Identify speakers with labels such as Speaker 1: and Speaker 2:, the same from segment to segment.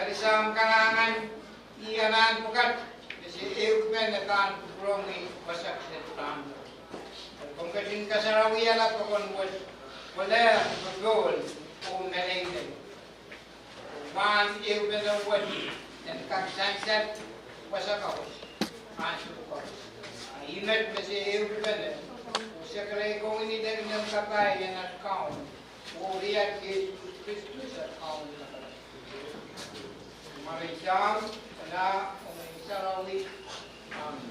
Speaker 1: Karisam kanangan iyanan bukat kasi eukmen na taan kuprongi wasak setan. Kung kadin kasarawiyan at kon wala gol kung nalengden. Man eukmen na wad dan kaksanset wasak ako. Masuk ko. Ingat kasi eukmen. Siya kalay kung ini dari ng katay yan at kaon. Uriat Jesus Kristus at kaon na kalay. Marisang na umisarawi. Amen.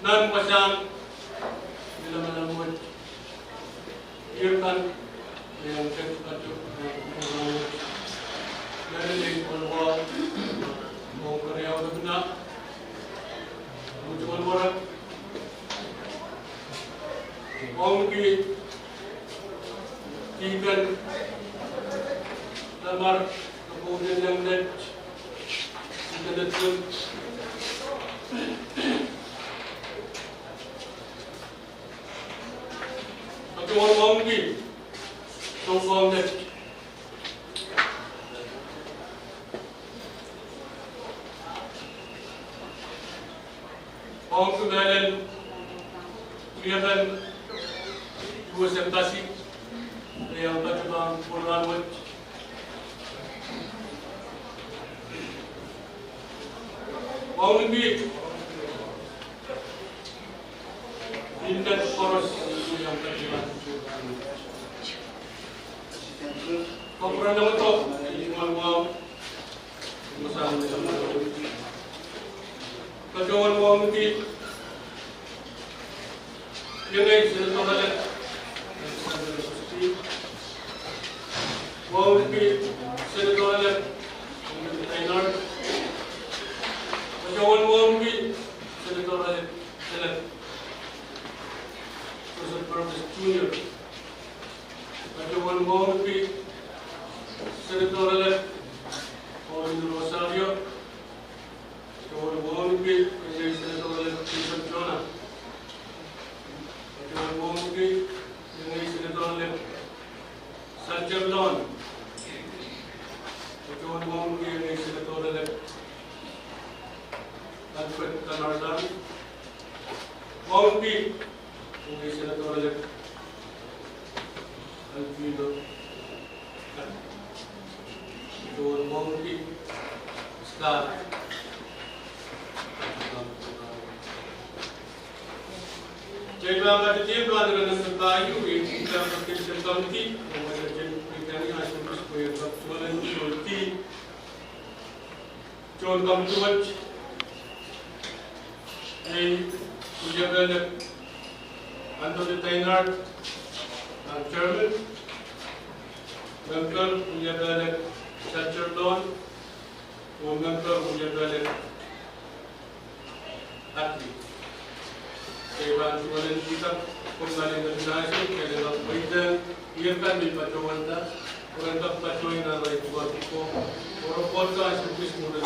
Speaker 2: Nan pasang bila menemukan irkan yang terkacau dari lingkungan mau karya untuk benda muncul orang orang ikan lamar kemudian yang net internet pun orang ki tongkong net orang kemudian kelihatan dua sentasi yang terjebak puluhan orang lebih indah poros yang terjebak. Kau pernah dengar tu? Iman masalah kawan wang di yang lain sudah tahu dah. Wang di sudah tahu dah. Thailand. Kawan wang di sudah tahu dah. Thailand. Terus Profesor Junior. Kawan wang di sudah tahu dah. Orang Rosario. Kawan wang di sudah tahu dah. Jason Jonah. Kawan wang di sudah tahu dah. Sanchez Don. Kawan wang di sudah tahu dah. Alfred Kanardan. Wang di sudah tahu dah. Alfredo. Kawan wang di Star. Jadi kalau kita tuan dengan sebayu ini kita berkaitan komiti, kita jadi asal supaya tuan itu John Kamtuwat, ini ujian Anthony Teinhardt, ang Chairman. Member Unyadalek Chacherdon, o Member Unyadalek Atli. Kaya ba ang sumalan kita kung galing ng nasi, kaya lang pwedeng iya kami patuwanda, kung ang patuloy na rin ko, or podcast yung mismo na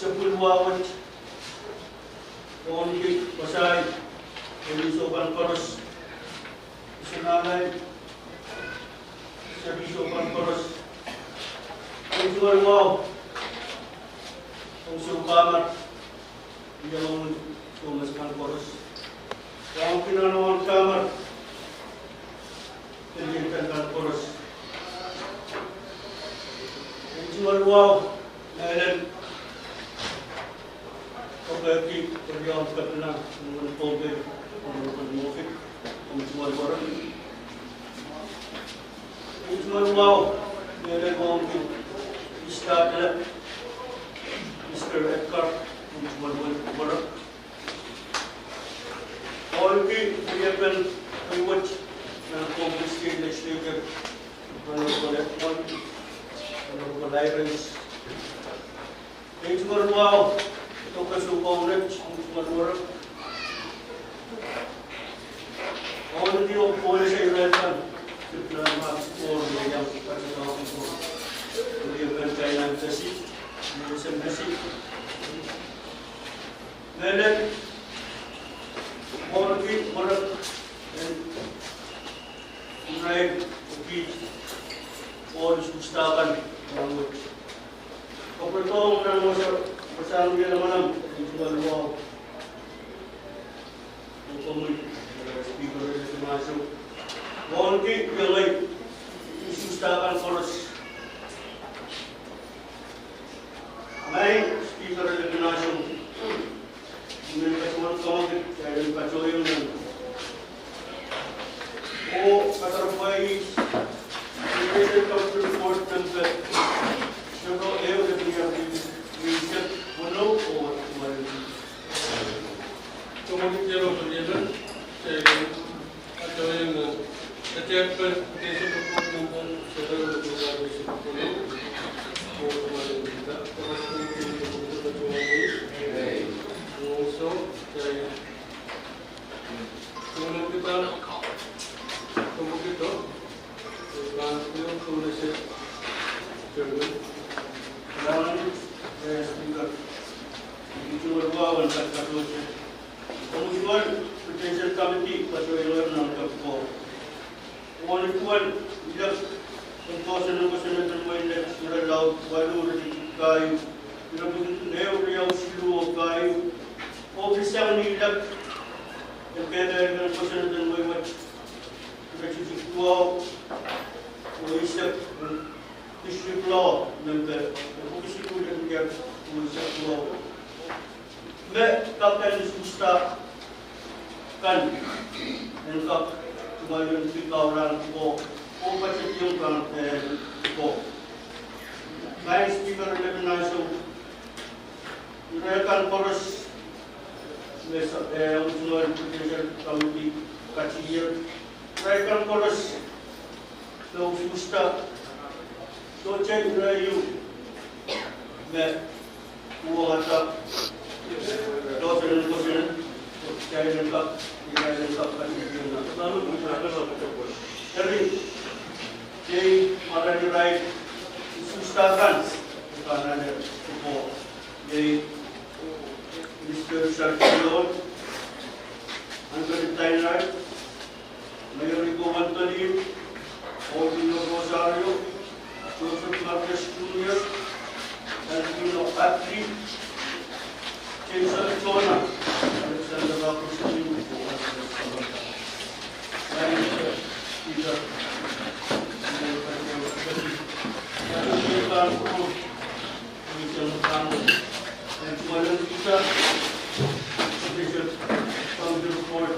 Speaker 3: Sepulwawat, Ondik, Pasay, Elisoban Koros, Isanalay, Elisoban Koros, Elisoban Wow, Fungsi Kamar yang memasukkan poros. Yang pinanawan Kamar didirikan poros. Yang jual wow, dan pembeli perjalanan kerana mengumpulkan mufik menjual barang. Yang jual wow, dan mungkin istana Mr. Edgar menjual barang. All we have been watch Congress State Legislature, honorable libraries. Thanks for wow. Ito kasi Congress menjual. All the people police Israel diploma or yang personal itu, dia berkaitan kasih, musim kasih. Then all the orang naik pergi all sustakan orang. Kapal tong orang bersama dia malam jual wow. Untuk speaker itu masuk. All the yang lain sustakan poros. Main speaker itu masuk. Ini pasal kamu jadi pasal yang kata bayi ini kalau report tempat sebab dia dia riset penuh kemarin.
Speaker 2: Kemudian jero penjelasan atau yang setiap petisi dokumen saudara saudara penuh kemarin kita terus also kemudian kita
Speaker 3: speaker itu berbawan kata tujuh. Kemudian potential committee pasal yang nampak ko. Kemudian tidak konsen termainlah sudah laut baru kayu. Tidak begitu lewat yang silu kayu. Office yang tidak terkait dengan konsen termainlah. Kita cuci kuau. Uisap district law number official dan dia uisap law. Kapten susta kan engkau kemudian kita orang ko macam yang kan ko. Main speaker lebih nasional. Mereka poros besok untuk potential committee kacir. Mereka poros so susta so check you that water dosen cairan kap lalu jadi ada di right sustakan bukan ada support jadi Mr. Sarkilon angkat di right Mayor Rico Antonio Ordino Rosario, Joseph Marcus Jr., Alvino Patrick, Jason Chona, Alexander Ramos Jr., and Peter. And Malan Peter, Bishop, from the report.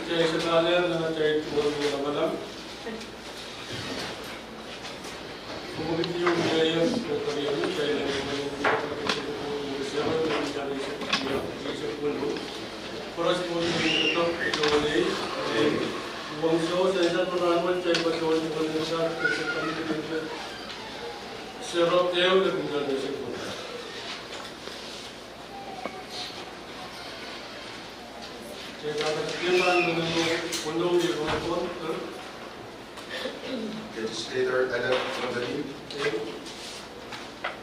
Speaker 2: Jai Sakaler, Jai Tuhan Kemudian wilayah Korea China Poros kemudian tetap oleh bangsa saya pernah cai pakai Indonesia seperti itu serap jauh lebih dari itu. Saya kata sekian mengenai undang di rumah
Speaker 4: Legislator-elect Madani,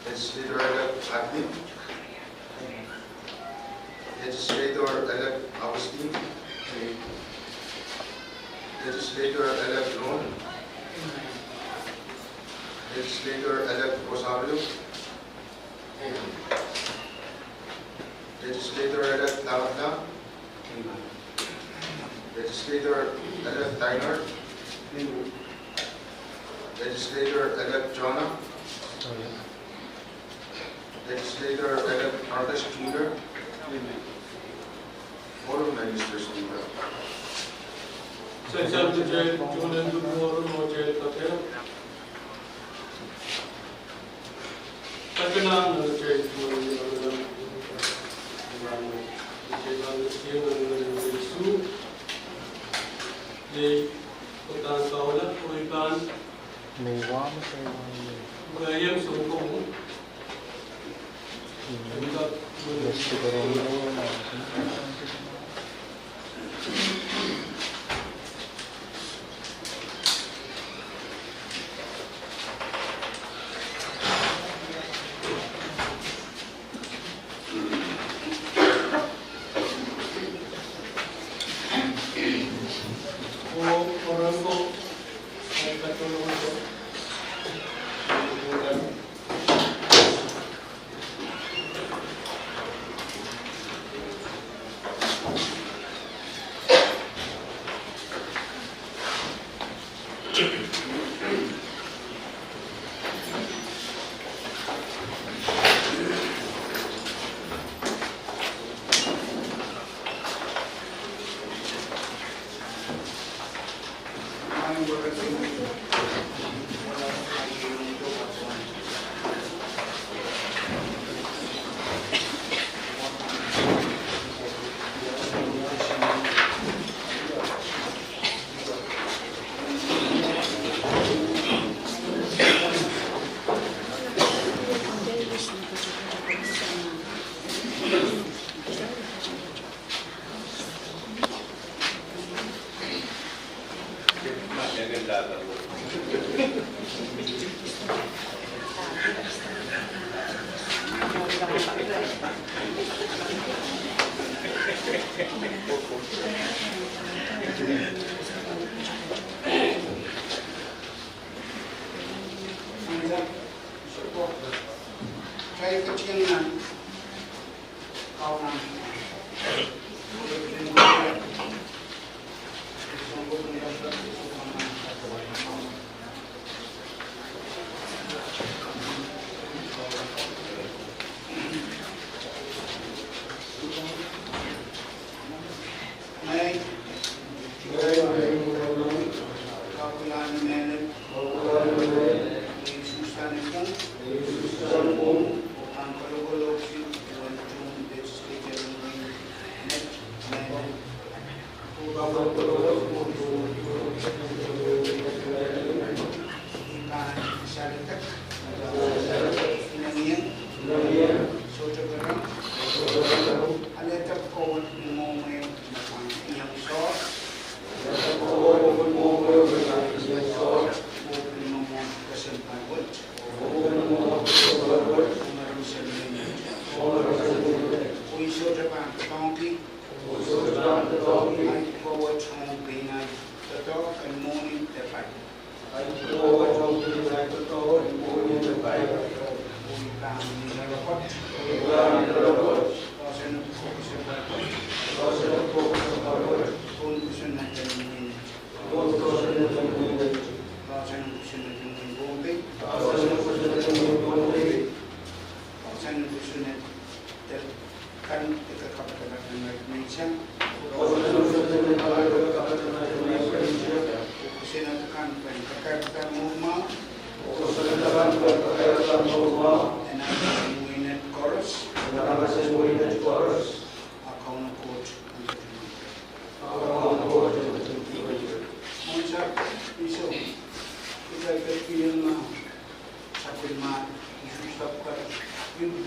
Speaker 4: Legislator-elect Admin, Legislator-elect Agustin, Legislator-elect Ron, Legislator-elect Rosario, Legislator-elect Lavagna, Legislator-elect Tyner, Legislator-elect Jonna, Legislator-elect Arthur Jr., Board of Ministers Leader.
Speaker 2: Saya sampai jadi jualan dulu mau jadi kakek. Terkenal jadi jualan dalam isu di kota Kaula, Kuripan, Gayam Sungkong,
Speaker 1: Saya kecilnya kawan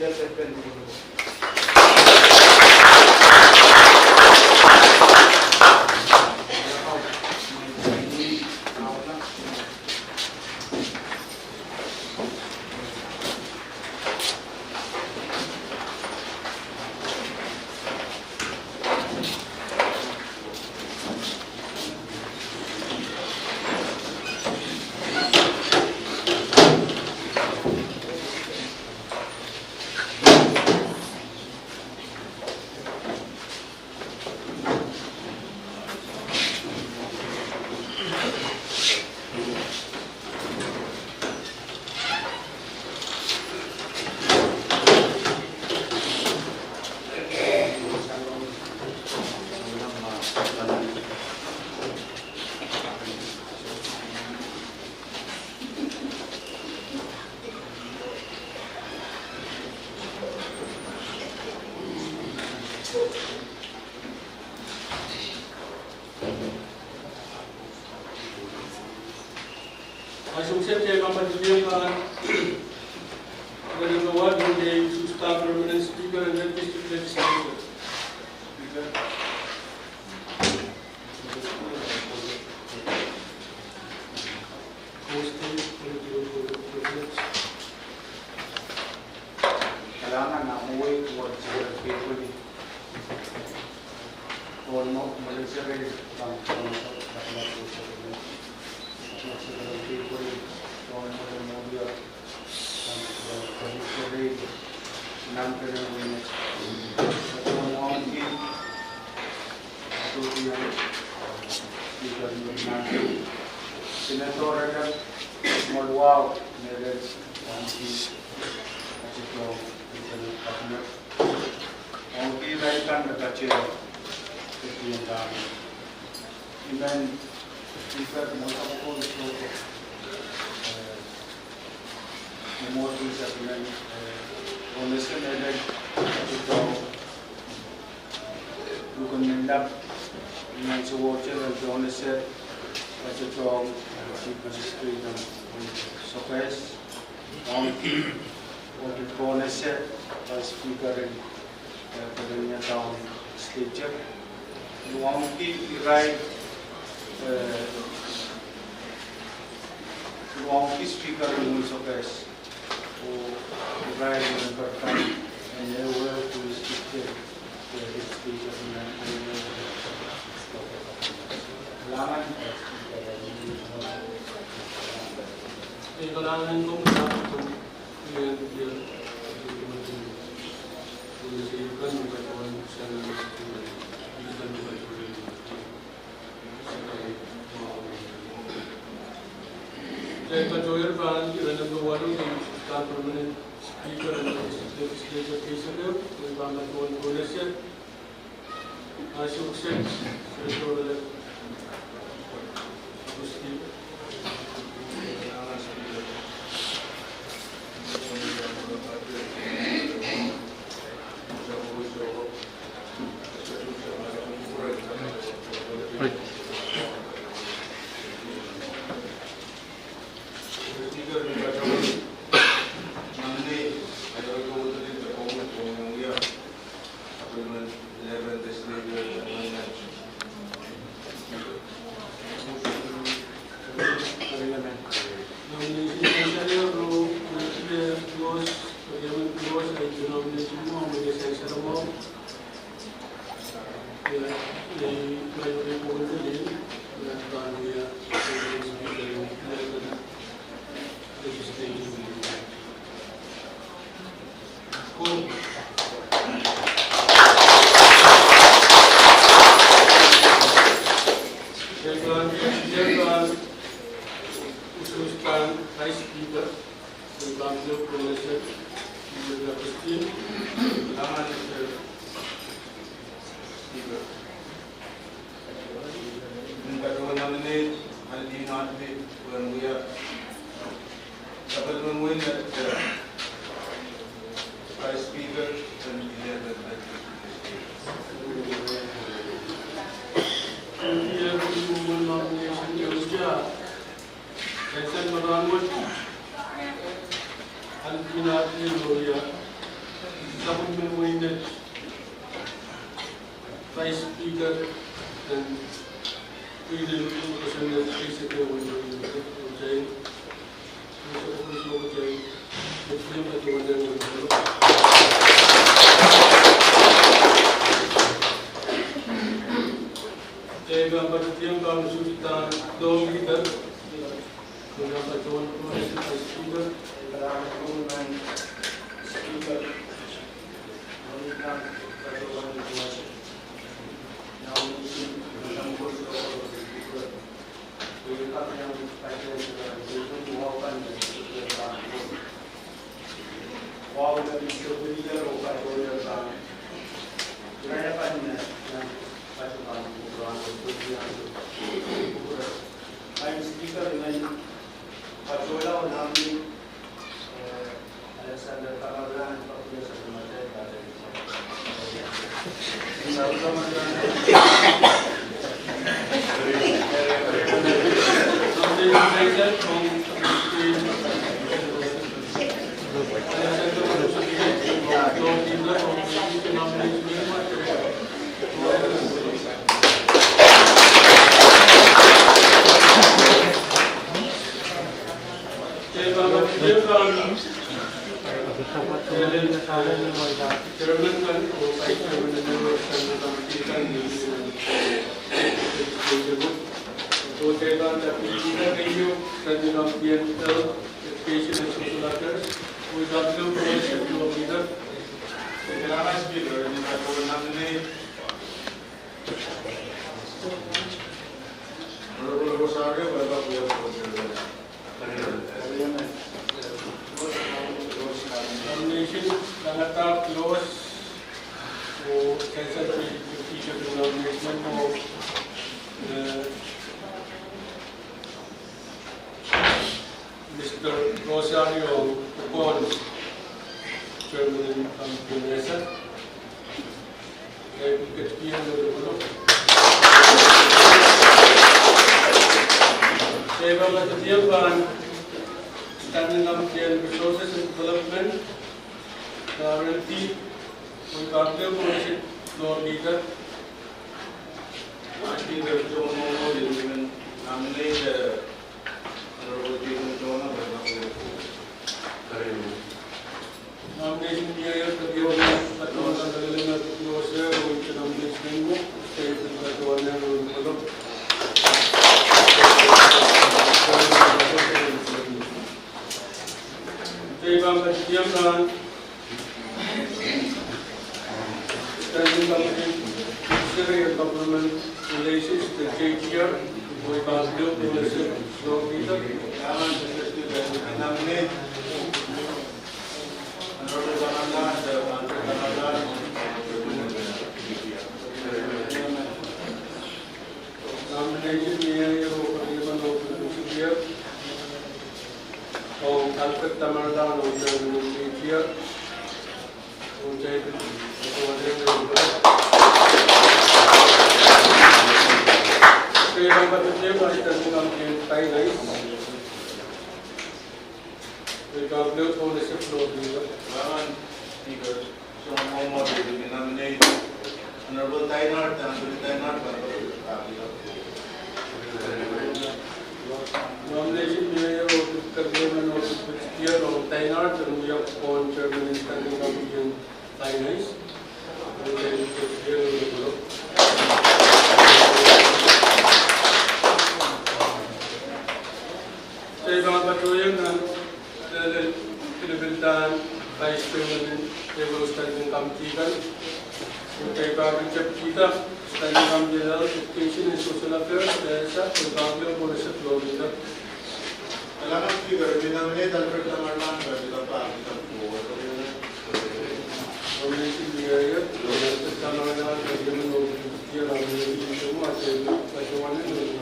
Speaker 1: Joseph Bendigo.
Speaker 2: As successful competition there is a word in the staff permanent speaker and then district legislature. Speaker.
Speaker 1: Kailangan na umuwi towards the people. Tono, Malaysia rin ang
Speaker 2: Pwede kasi na isip ko yung Jay. Gusto ko Jay. Gusto ko yung Jay. Jay gambar yang kami sudah dong kita. Kita pacuan proses speaker. Dengan speaker. Kita pacuan proses. Yang yang kita yang pakai itu bukan wow dari sebuah roka itu yang kita pakai yang pacuan I'm speaker dengan Pacola और नामी Alexander Kamaralan Pacola Sagamata pada Mr. Rosario Pons, Chairman of the Mesa. I will get here in the group. Seva Matatiapan, standing up here resources and development, RLT, we got the ownership, Lord Leader.
Speaker 5: I think there's no more than nominate
Speaker 2: Nomination period for the audience at all and the living of the closer with the nomination book, state and the one and room for them. Jayvam Patiyamran, standing committee, Ministry of Government Relations, the JTR, we pass bill to Mr. Slow Peter.
Speaker 5: nominate Honorable Kananda, the Country Kananda.
Speaker 2: Nomination area of the year. Oh, Alfred Tamardan, who is the year. Who is we got built ownership floor leader.
Speaker 5: Speaker, so no more we nominate Honorable Tainart and Honorable Tainart.
Speaker 2: Nomination mayor of the government of the year of Tainart and we have appointed chairman and standing committee in finance. Pilipinan Vice Chairman Level Standing Committee kan, untuk Cabinet kita Standing Committee General Education and Social Affairs desa Pagkaklo Policy Floor Leader.
Speaker 5: Kailangan speaker, nominate Alfred Tamarlan para ditapang
Speaker 2: Nomination area, Alfred Tamarlan, Chairman of the year of the semua Pacuan ini.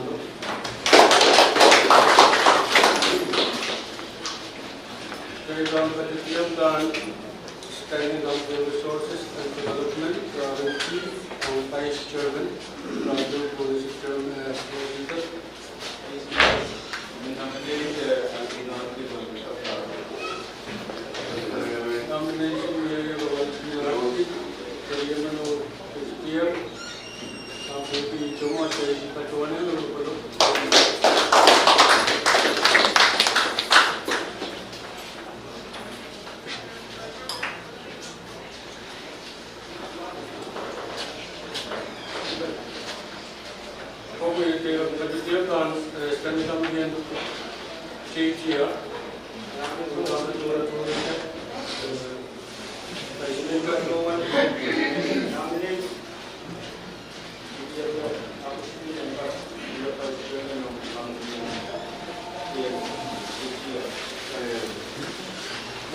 Speaker 2: Jayvam Patiyamran, standing up the resources and development, Chief and Vice Chairman, Raju Policy Chairman as Leader. Nomination area of the Chairman of the year, Jumma Pacuan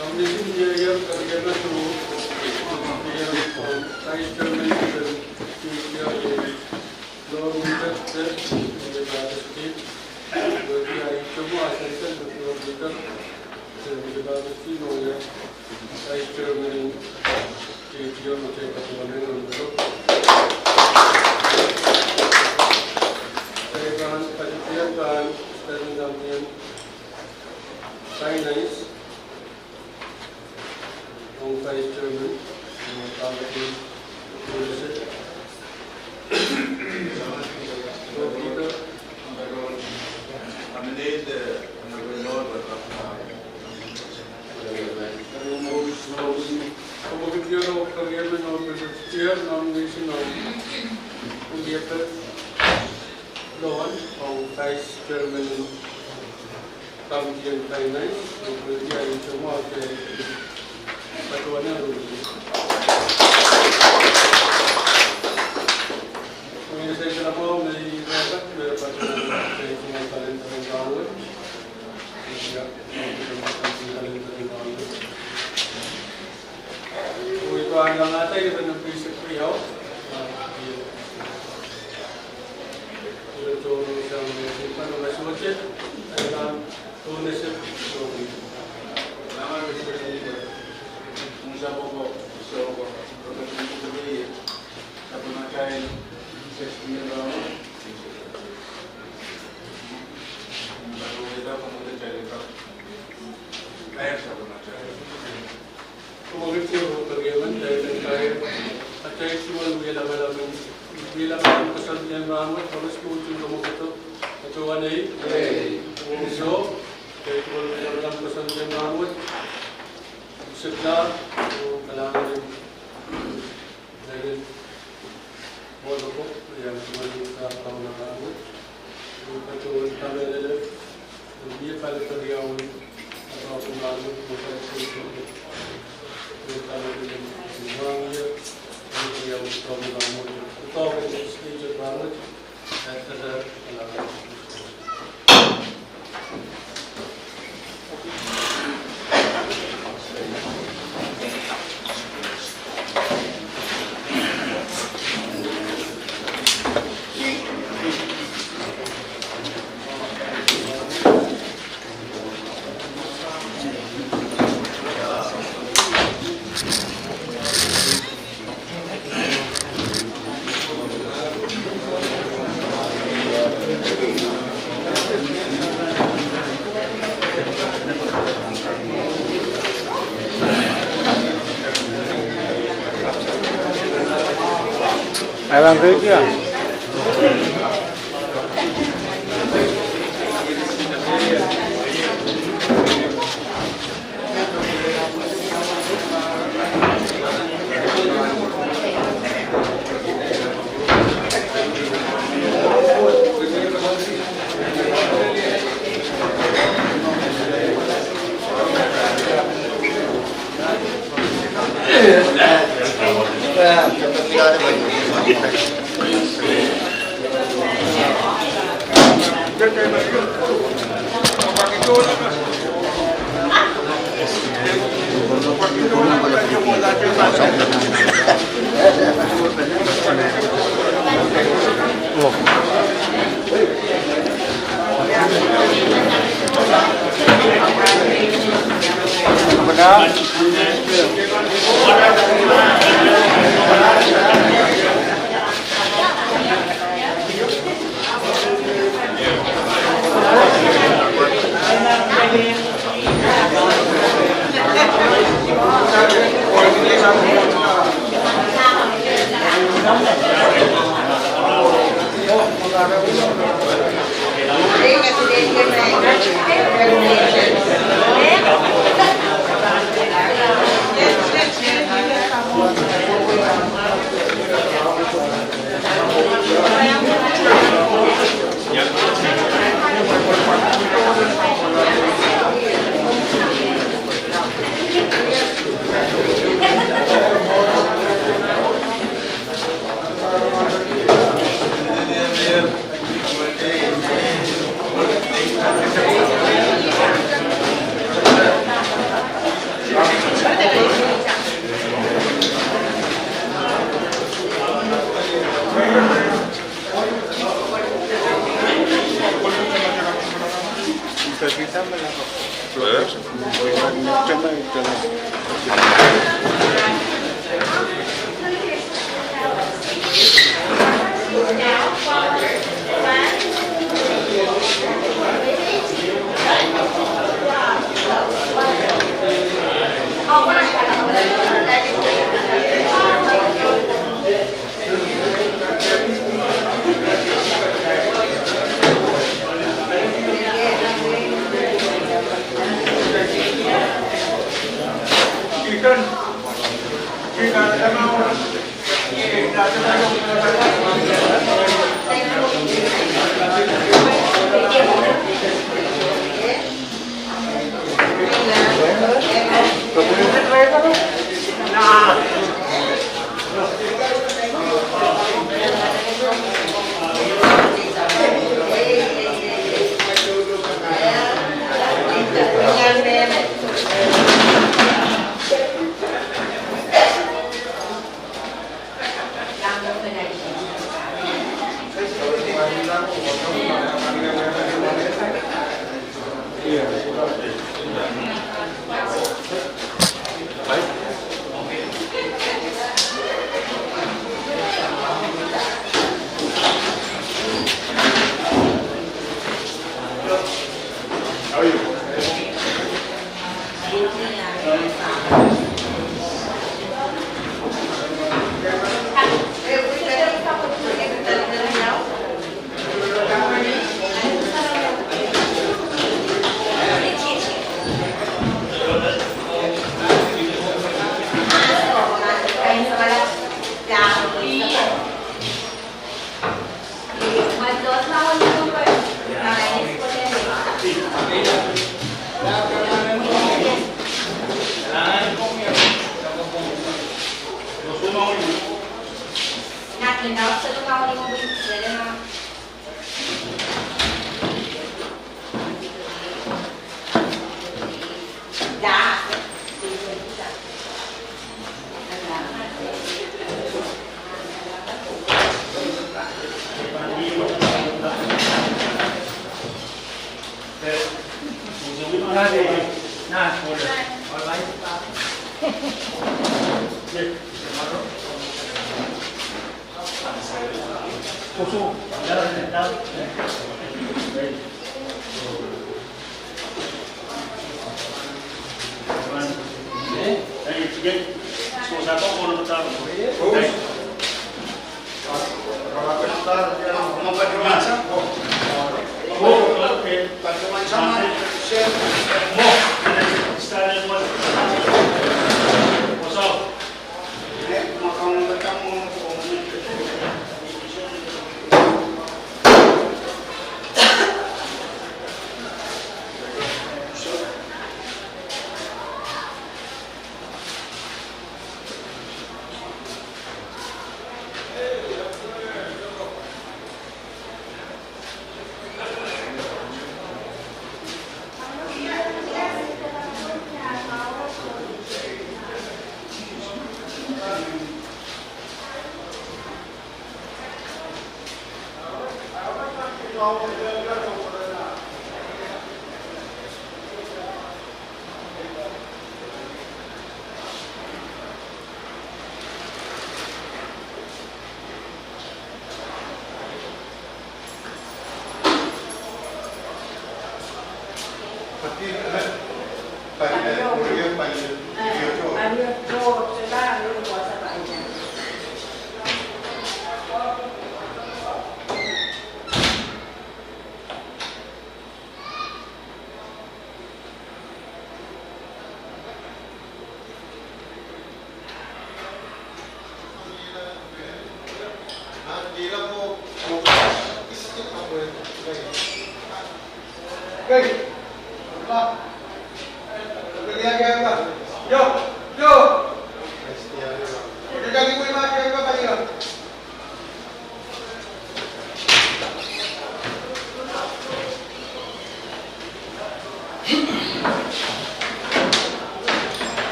Speaker 2: Nomination year Kargana to Vice Chairman Lord Winter State, Vice Chairman Vice Chairman,
Speaker 5: Nominate Honorable Lord
Speaker 2: nomination of Lohan of Vice Chairman Committee on Finance, Patuana saya kena mau dari rapat berpatuan saya cuma kalian terbangun, tidak kalian terbangun. Itu anda ngata itu penuh sekriau. Itu yang simpan oleh semacam dalam tulis
Speaker 5: Nama Mr. Musa Bobo, so professional apa macam sesuatu baru kita kemudian cari tahu kayak apa macam.
Speaker 2: Kemudian bagaimana dari kayak ada cuma bila kesan ramai terus muncul kamu itu atau wanai so dari dalam kesan ramai setelah kalangan dari Boloko yang cuma kita tahu nama itu, betul kami ada dia pada periau atau pengalaman bukan itu, kita ada orang dia periau tahu nama itu, tahu itu sedikit banget, ada kalangan.
Speaker 1: Abang kerja.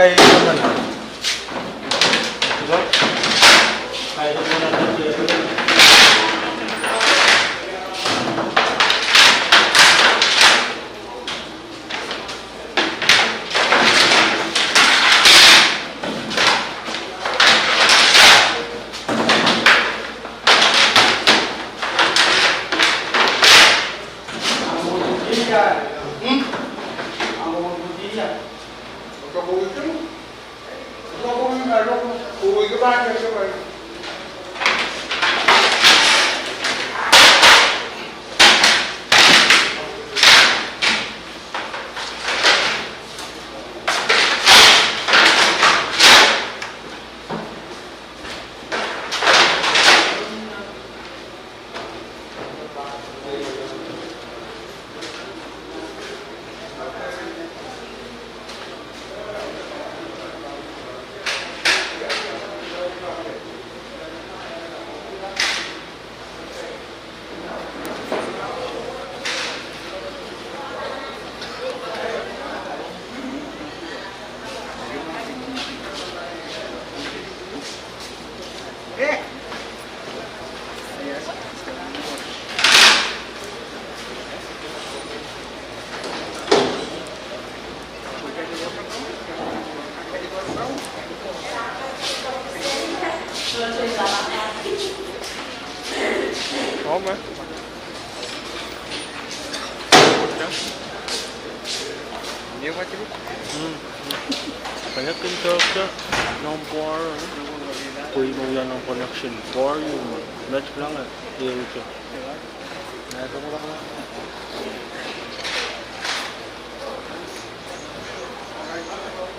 Speaker 3: kay naman ha. Diba? Kaya na po natin ito.
Speaker 6: Banyak yung character ng war. Kuy mo yan ang connection. War yung match lang eh. Iya itu. Nah, kamu lah.